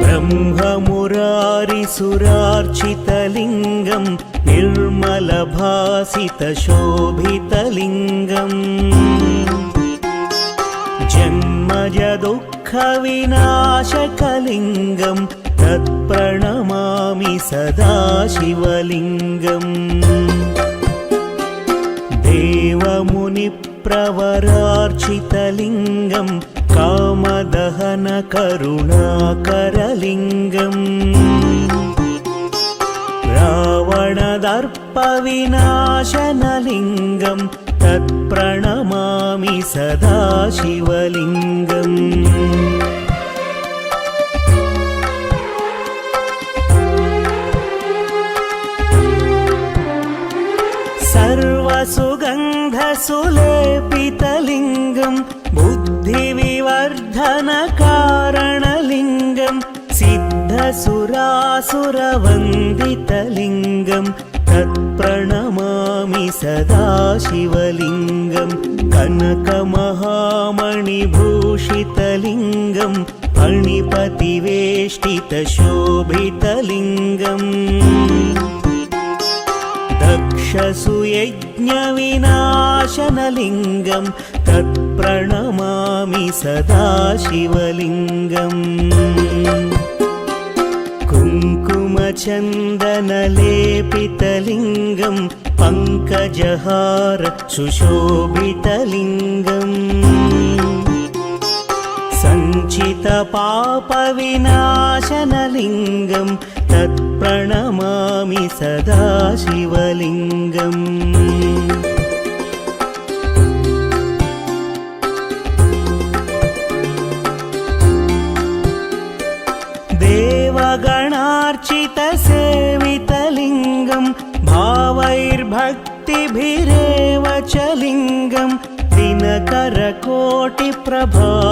ब्रह्ममुरारिसुरार्चितलिङ्गं निर्मलभासितशोभितलिङ्गम् जन्मजदुःखविनाशकलिङ्गं तत्प्रणमामि सदा शिवलिङ्गम् देवमुनिप्रवरार्चितलिङ्गं कामदहनकरुणाकरलिङ्गम् रावणदर्पविनाशनलिङ्गं तत्प्रणमामि सदा शिवलिङ्गम् सर्वसुगन्धसुलेपितलिङ्गं बुद्धिविवर्धनकारणलिङ्गं सिद्धसुरासुरवन्दितलिङ्गं तत्प्रणमामि सदा शिवलिङ्गं कनकमहामणिभूषितलिङ्गं फणिपतिवेष्टितशोभितलिङ्गम् दक्षसुयज्ञविनाशनलिङ्गं तत्प्रणमामि सदा शिवलिङ्गम् कुङ्कुमचन्दनलेपितलिङ्गं पङ्कजहार सुशोभितलिङ्गम् सञ्चितपापविनाशनलिङ्गं तत्प्रणमामि सदा शिवलिङ्गम् देवगणार्चितसेवितलिङ्गं भावैर्भक्तिभिरेव च लिङ्गं दिनकरकोटिप्रभा